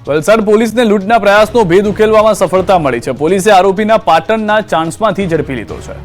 વલસાડ પોલીસને લૂંટના પ્રયાસનો ભેદ ઉકેલવામાં સફળતા મળી છે। પોલીસે આરોપીના પાટણના ચાણસ્માથી ઝડપી લીધો છે।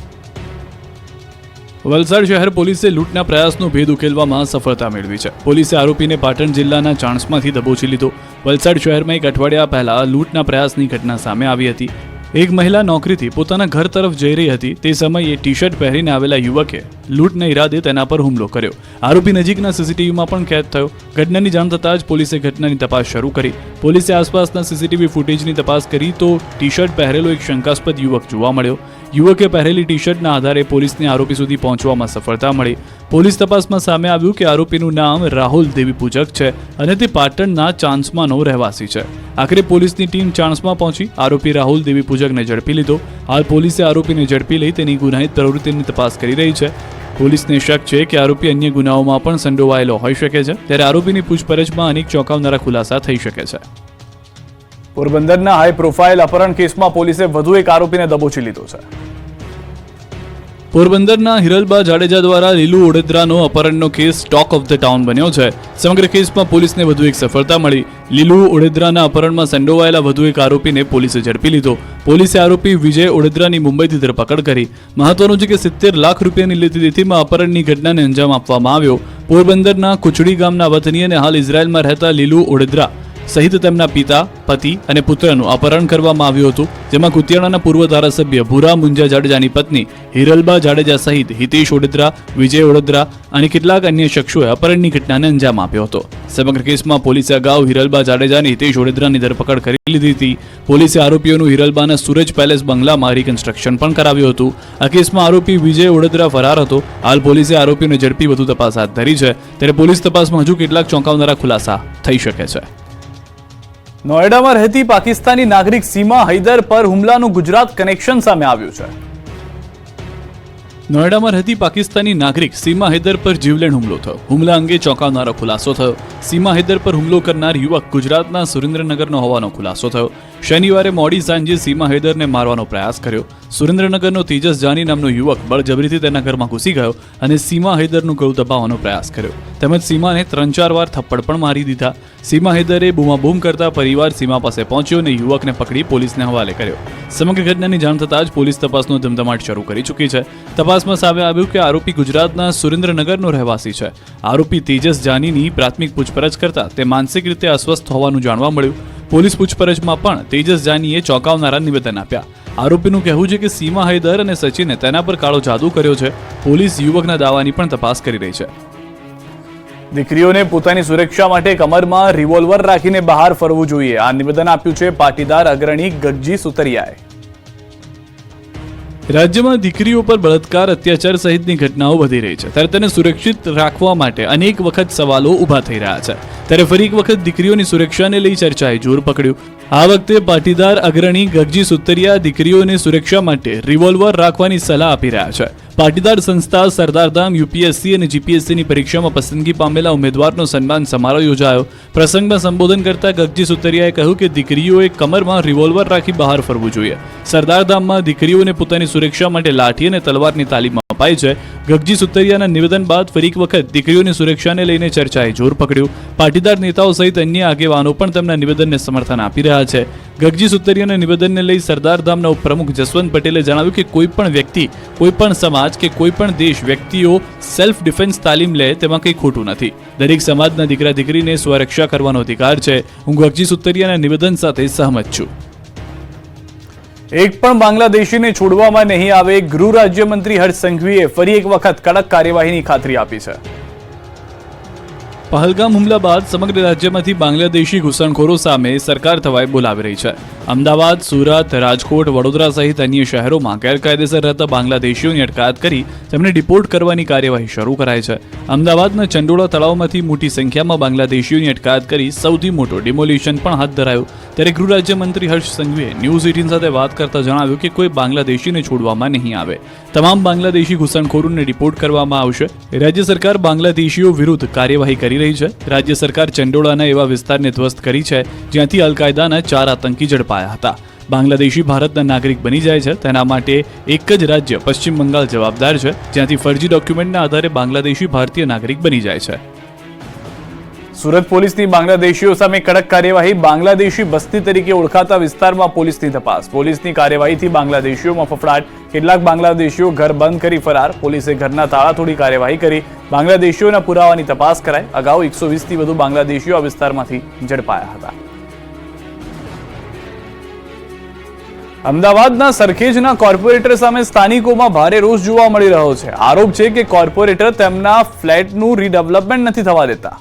વલસાડ શહેર પોલીસે લૂંટના પ્રયાસનો ભેદ ઉકેલવામાં સફળતા મેળવી છે। પોલીસે આરોપીને પાટણ જિલ્લાના ચાણસ્માથી દબોચી લીધો। વલસાડ શહેરમાં એક અઠવાડિયા પહેલા લૂંટના પ્રયાસની ઘટના સામે આવી હતી। એક મહિલા નોકરીથી પોતાના ઘર તરફ જઈ રહી હતી તે સમયે ટી શર્ટ પહેરીને આવેલા યુવકે લૂંટના ઈરાદે તેના પર હુમલો કર્યો। આરોપી નજીકના સીસીટીવીમાં પણ કેદ થયો। ઘટનાની જાણ થતાં જ પોલીસે ઘટનાની તપાસ શરૂ કરી। પોલીસે આસપાસના સીસીટીવી ફૂટેજની તપાસ કરી તો ટી શર્ટ પહેરેલો એક શંકાસ્પદ યુવક જોવા મળ્યો। યુવકે પહેરેલી ટી શર્ટના આધારે પોલીસને આરોપી સુધી પહોંચવામાં સફળતા મળી। પોલીસ તપાસમાં સામે આવ્યું કે આરોપીનું નામ રાહુલ દેવી પૂજક છે અને તે પાટણના ચાણસ્માનો રહેવાસી છે। આખરે પોલીસની ટીમ ચાણસ્મા પહોંચી આરોપી રાહુલ દેવી પૂજકને ઝડપી લીધો। હાલ પોલીસે આરોપીને ઝડપી લઈ તેની ગુનાહિત પ્રવૃત્તિની તપાસ કરી રહી છે। પોલીસને શક છે કે આરોપી અન્ય ગુનાઓમાં પણ સંડોવાયેલો હોઈ શકે છે, ત્યારે આરોપીની પૂછપરછમાં અનેક ચોંકાવનારા ખુલાસા થઈ શકે છે। પોરબંદરના હાઈ પ્રોફાઇલ અપહરણ કેસમાં પોલીસે વધુ એક આરોપીને દબોચી લીધો છે। પોરબંદરના હિરલબા જાડેજા દ્વારા લીલુ ઓડેદરાનો અપહરણનો case talk of the town બન્યો છે। સમગ્ર કેસમાં પોલીસને વધુ એક સફળતા મળી। લીલુ ઓડેદરાના અપહરણમાં સંડોવાયેલા વધુ એક આરોપીને પોલીસે ઝડપી લીધો। પોલીસે આરોપી વિજય ઓડેદરાની મુંબઈથી ધરપકડ કરી। મહત્વનું છે કે 70 લાખ રૂપિયાની લેતીદેતીમાં અપહરણની ઘટનાને અંજામ આપવામાં આવ્યો। પોરબંદરના કુચડી ગામના વતની અને હાલ ઇઝરાયલમાં રહેતા લીલુ ઓડેદરા સહિત તેમના પિતા, પતિ અને પુત્રનું અપહરણ કરવામાં આવ્યું હતું, જેમાં કુતિયાણાના પૂર્વ ધારાસભ્ય ભૂરા મુંજા જાડેજાની પત્ની હિરલબા જાડેજા સહિત હિતેશ ઓડેદરા, વિજય ઓડેદરા અને કેટલાક અન્ય શખ્સોએ અપહરણની ઘટનાને અંજામ આપ્યો હતો। સમગ્ર કેસમાં પોલીસે અગાઉ હિરલબા જાડેજા અને હિતેશ ઓડેદરાની ધરપકડ કરી લીધી હતી। પોલીસે આરોપીઓનું હિરલબાના સુરજ પેલેસ બંગલામાં રિકન્સ્ટ્રક્શન પણ કરાવ્યું હતું। આ કેસમાં આરોપી વિજય ઓડેદરા ફરાર હતો। હાલ પોલીસે આરોપીઓને ઝડપી વધુ તપાસ હાથ ધરી છે, ત્યારે પોલીસ તપાસમાં હજુ કેટલાક ચોંકાવનારા ખુલાસા થઈ શકે છે। નોએડામાં રહેતી પાકિસ્તાની નાગરિક સીમા હૈદર પર હુમલાનું ગુજરાત કનેક્શન સામે આવ્યું છે। નોએડામાં રહેતી પાકિસ્તાની નાગરિક સીમા હૈદર પર જીવલેણ હુમલો થયો। હુમલા અંગે ચોંકાવનારો ખુલાસો થયો। સીમા હૈદર પર હુમલો કરનાર યુવક ગુજરાતના સુરેન્દ્રનગરનો હોવાનો ખુલાસો થયો। શનિવારે મોડી સાંજે સીમા હૈદરને મારવાનો પ્રયાસ કર્યો। સુરેન્દ્રનગરનો તેજસ જાની નામનો યુવક બળજબરીથી તેના ઘરમાં ઘૂસી ગયો અને સીમા હૈદરનું ગળું દબાવવાનો પ્રયાસ કર્યો, તેમજ સીમાને 3-4 વાર થપ્પડ પણ મારી દીધા। સીમા હૈદરે બૂમાબૂમ કરતા પરિવાર સીમા પાસે પહોંચ્યો અને યુવકને પકડી પોલીસને હવાલે કર્યો। સમગ્ર ઘટનાની જાણ થતાં જ પોલીસ તપાસનો ધમધમાટ શરૂ કરી ચૂકી છે। તપાસમાં સામે આવ્યું કે આરોપી ગુજરાતના સુરેન્દ્રનગરનો રહેવાસી છે। આરોપી તેજસ જાનીની પ્રાથમિક પૂછપરછ કરતા તે માનસિક રીતે અસ્વસ્થ હોવાનું જાણવા મળ્યું। પોલીસ પૂછપરછમાં પણ તેજસ જાનીએ ચોંકાવનારા નિવેદન આપ્યા। આરોપીનું કહેવું છે કે સીમા હૈદર અને સચિને તેના પર કાળો જાદુ કર્યો છે। પોલીસ યુવકના દાવાની પણ તપાસ કરી રહી છે। દીકરીઓને પોતાની સુરક્ષા માટે કમરમાં રિવોલ્વર રાખીને બહાર ફરવું જોઈએ, આ નિવેદન આપ્યું છે પાટીદાર અગ્રણી ગગજી સુતરિયાએ। રાજ્યમાં દીકરીઓ પર બળાત્કાર, અત્યાચાર સહિતની ઘટનાઓ વધી રહી છે, ત્યારે તેને સુરક્ષિત રાખવા માટે અનેક વખત સવાલો ઊભા થઈ રહ્યા છે। ત્યારે ફરી એક વખત દીકરીઓની સુરક્ષાને લઈ ચર્ચાએ જોર પકડ્યું। આ વખતે પાટીદાર અગ્રણી ગગજી સુતરિયા દીકરીઓની સુરક્ષા માટે રિવોલ્વર રાખવાની સલાહ આપી રહ્યા છે। પાટીદાર સંસ્થા સરદારધામ યુપીએસસી અને જીપીએસસીની પરીક્ષામાં પસંદગી પામેલા ઉમેદવારનો સન્માન સમારોહ યોજાયો। પ્રસંગમાં સંબોધન કરતા ગગજી સુતરિયાએ કહ્યું કે દીકરીઓએ કમરમાં રિવોલ્વર રાખી બહાર ફરવું જોઈએ। સરદારધામમાં દીકરીઓને પોતાની સુરક્ષા માટે લાઠી અને તલવારની તાલીમ અપાય છે। ગગજી સુતરિયાના નિવેદન બાદ ફરી એક વખત દીકરીઓની સુરક્ષાને લઈને ચર્ચાએ જોર પકડ્યું। પાટીદાર નેતાઓ સહિત અન્ય આગેવાનો પણ તેમના નિવેદનને સમર્થન આપી રહ્યા છે। ગગજી સુતરિયાના નિવેદનને લઈ સરદારધામના ઉપપ્રમુખ જસવંત પટેલે જણાવ્યું કે કોઈ પણ વ્યક્તિ, કોઈ પણ સમાજ કે કોઈ પણ દેશ વ્યક્તિઓ સેલ્ફ ડિફેન્સ તાલીમ લે તેમાં કંઈ ખોટું નથી। દરેક સમાજના દીકરા દીકરીને સ્વરક્ષા કરવાનો અધિકાર છે। હું ગગજી સુતરિયાના નિવેદન સાથે સહમત છું। એક પણ બાંગ્લાદેશીને છોડવામાં નહીં આવે, ગૃહ રાજ્યમંત્રી હર્ષ સંઘવીએ ફરી એક વખત કડક કાર્યવાહીની ખાતરી આપી છે। પહલગામ હુમલા બાદ સમગ્ર રાજ્યમાંથી બાંગ્લાદેશી ઘૂસણખોરો સામે સરકાર તવાઈ બોલાવી રહી છે। અમદાવાદ, સુરત, રાજકોટ, વડોદરા સહિત અન્ય શહેરોમાં ગેરકાયદેસર રહેતા બાંગ્લાદેશીઓની અટકાયત કરી તેમને ડિપોર્ટ કરવાની કાર્યવાહી શરૂ કરાઈ છે। અમદાવાદના ચંડોળા તળાવમાંથી મોટી સંખ્યામાં બાંગ્લાદેશીઓની અટકાયત કરી સૌથી મોટો ડિમોલિશન પણ હાથ ધરાયું। ત્યારે ગૃહ રાજ્યમંત્રી હર્ષ સંઘવીએ ન્યૂઝ 18 સાથે વાત કરતા જણાવ્યું કે કોઈ બાંગ્લાદેશીને છોડવામાં નહીં આવે। તમામ બાંગ્લાદેશી ઘૂસણખોરોને ડિપોર્ટ કરવામાં આવશે। રાજ્ય સરકાર બાંગ્લાદેશીઓ વિરુદ્ધ કાર્યવાહી કરી રહી છે। રાજ્ય સરકાર ચંડોળાના એવા વિસ્તારને ધ્વસ્ત કરી છે જ્યાંથી અલ-કાયદાના 4 આતંકી ઝડપાયા હતા। બાંગ્લાદેશી ભારતના નાગરિક બની જાય છે તેના માટે એક જ રાજ્ય પશ્ચિમ બંગાળ જવાબદાર છે, જ્યાંથી ફરજી ડોક્યુમેન્ટના આધારે બાંગ્લાદેશી ભારતીય નાગરિક બની જાય છે। સુરત પોલીસની બાંગ્લાદેશીઓ સામે કડક કાર્યવાહી. બાંગ્લાદેશી બસ્તી તરીકે ઓળખાતા વિસ્તારમાં પોલીસની તપાસ. પોલીસની કાર્યવાહીથી બાંગ્લાદેશીઓમાં ફફડાટ. કેટલાક બાંગ્લાદેશીઓ ઘર બંધ કરી ફરાર. પોલીસે ઘરના તાળા તોડી કાર્યવાહી કરી. બાંગ્લાદેશીઓના પુરાવાની તપાસ કરાઈ. અગાઉ 120થી વધુ બાંગ્લાદેશીઓ આ વિસ્તારમાંથી ઝડપાયા હતા. અમદાવાદના સરખેજના કોર્પોરેટર સામે સ્થાનિકોમાં ભારે રોષ જોવા મળી રહ્યો છે. આરોપ છે કે કોર્પોરેટર તેમના ફ્લેટનું રીડેવલપમેન્ટ નથી થવા દેતા.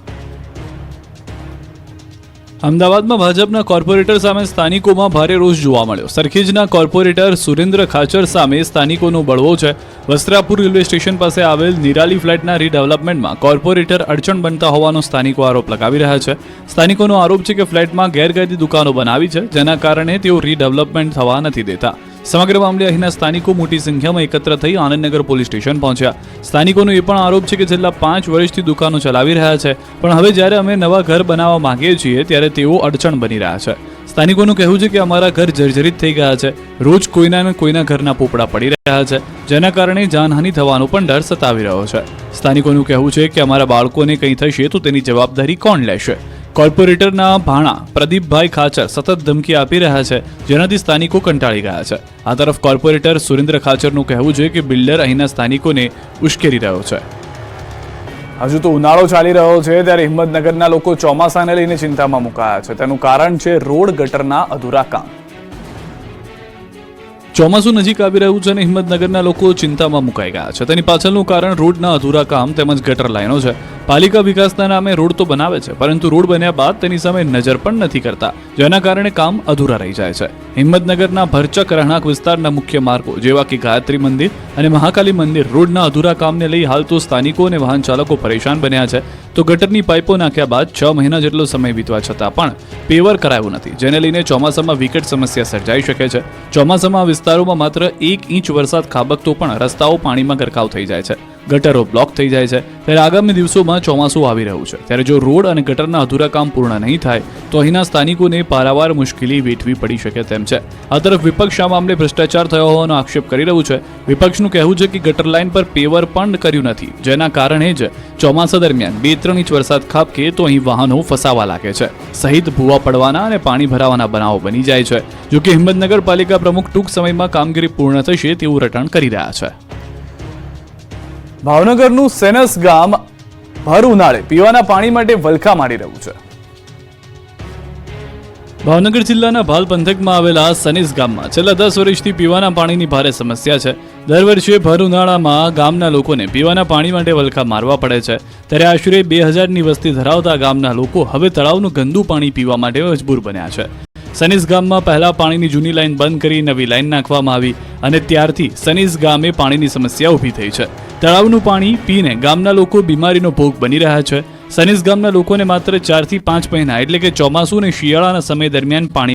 અમદાવાદમાં ભાજપના કોર્પોરેટર સામે સ્થાનિકોમાં ભારે રોષ જોવા મળ્યો. સરખેજના કોર્પોરેટર સુરેન્દ્ર ખાચર સામે સ્થાનિકોનો બળવો છે. વસ્ત્રાપુર રેલવે સ્ટેશન પાસે આવેલ નિરાલી ફ્લેટના રીડેવલપમેન્ટમાં કોર્પોરેટર અડચણ બનતા હોવાનો સ્થાનિકો આરોપ લગાવી રહ્યા છે. સ્થાનિકોનો આરોપ છે કે ફ્લેટમાં ગેરકાયદે દુકાનો બનાવી છે, જેના કારણે તેઓ રીડેવલપમેન્ટ થવા નથી દેતા. સમગ્ર મામલે અહીંના સ્થાનિકો મોટી સંખ્યામાં એકત્ર થઈ આનંદનગર પોલીસ સ્ટેશન પહોંચ્યા. સ્થાનિકોનો એ પણ આરોપ છે કે છેલ્લા 5 વર્ષથી દુકાનો ચલાવી રહ્યા છે, પણ હવે જ્યારે અમે નવા ઘર બનાવવા માંગીએ છીએ ત્યારે તેઓ અડચણ બની રહ્યા છે. સ્થાનિકોનું કહેવું છે કે અમારા ઘર જર્જરિત થઈ ગયા છે. રોજ કોઈના ઘરના પોપડા પડી રહ્યા છે, જેના કારણે જાનહાનિ થવાનો પણ ડર સતાવી રહ્યો છે. સ્થાનિકોનું કહેવું છે કે અમારા બાળકોને કંઈ થશે તો તેની જવાબદારી કોણ લેશે? કોર્પોરેટરના ભાણા પ્રદીપભાઈ ખાચર સતત ધમકી આપી રહ્યા છે, જેનાથી સ્થાનિકો કંટાળી ગયા છે. આ તરફ કોર્પોરેટર સુરેન્દ્ર ખાચરનું કહેવું છે કે બિલ્ડર અહીંના સ્થાનિકોને ઉશ્કેરી રહ્યો છે. હજુ તો ઉનાળો ચાલી રહ્યો છે ત્યારે હિંમતનગરના લોકો ચોમાસાને લઈને ચિંતામાં મુકાયા છે. તેનું કારણ છે રોડ ગટરના અધૂરા કામ. ચોમાસું નજીક આવી રહ્યું છે અને હિંમતનગરના લોકો ચિંતામાં મુકાઈ ગયા છે. તેની પાછળનું કારણ રોડના અધૂરા કામ તેમજ ગટર લાઈનો છે. પાલિકા વિકાસના નામે રોડ તો બનાવે છે, પરંતુ રોડ બન્યા બાદ તેની સામે નજર પણ નથી કરતા, જેના કારણે કામ અધૂરા રહી જાય છે. હિંમતનગરના ભરચક રહેણાંક વિસ્તારના મુખ્ય માર્ગો જેવા કે ગાયત્રી મંદિર અને મહાકાલી મંદિર રોડના અધૂરા કામને લઈ હાલ તો સ્થાનિકો અને વાહન ચાલકો પરેશાન બન્યા છે. તો ગટરની પાઇપો નાખ્યા બાદ 6 મહિના જેટલો સમય વીતવા છતાં પણ પેવર કરાયું નથી, જેને લઈને ચોમાસામાં વિકટ સમસ્યા સર્જાઈ શકે છે. ચોમાસામાં વિસ્તારોમાં માત્ર 1 ઇંચ વરસાદ ખાબકતો પણ રસ્તાઓ પાણીમાં ગરકાવ થઈ જાય છે, ગટરો બ્લોક થઈ જાય છે. ત્યારે આગામી દિવસોમાં ચોમાસું આવી રહ્યું છે, ત્યારે જો રોડ અને ગટરના અધૂરા કામ પૂર્ણ નહીં થાય તો અહીંના સ્થાનિકોને પારાવાર મુશ્કેલી વેઠવી પડી શકે તેમ છે. આ તરફ વિપક્ષ આ મામલે ભ્રષ્ટાચાર થયો હોવાનો આક્ષેપ કરી રહ્યું છે. વિપક્ષનું કહેવું છે કે ગટર લાઇન પર પેવર પણ કર્યું નથી, જેના કારણે જ ચોમાસા દરમિયાન 2-3 ઇંચ વરસાદ ખાબકે તો અહીં વાહનો ફસાવા લાગે છે, સહિત ભૂવા પડવાના અને પાણી ભરાવાના બનાવો બની જાય છે. જોકે હિંમતનગર પાલિકા પ્રમુખ ટૂંક સમયમાં કામગીરી પૂર્ણ થશે તેવું રટણ કરી રહ્યા છે. ભાવનગરનું સેનસ ગામ ભર ઉનાળે પીવાના પાણી માટે વલખા મારી રહ્યું છે. ભાવનગર જિલ્લાના ભાલ પંથકમાં આવેલા સનીસ ગામમાં છેલ્લા 10 વર્ષથી પીવાના પાણીની ભારે સમસ્યા છે. દર વર્ષે ભર ઉનાળામાં ગામના લોકોને પીવાના પાણી માટે વલખા મારવા પડે છે. ત્યારે આશરે 2000ની વસ્તી ધરાવતા ગામના લોકો હવે તળાવનું ગંદુ પાણી પીવા માટે મજબૂર બન્યા છે. સનીસ ગામમાં પહેલા પાણીની જૂની લાઈન બંધ કરી નવી લાઈન નાખવામાં આવી અને ત્યારથી સનીસ ગામે પાણીની સમસ્યા ઊભી થઈ છે. તળાવનું પાણી પીને ગામના લોકો બીમારીનો ભોગ બની રહ્યા છે. સનીસ ગામના લોકોને માત્ર 4 થી 5 મહિના એટલે કે ચોમાસું અને શિયાળાના સમય દરમિયાન પાણી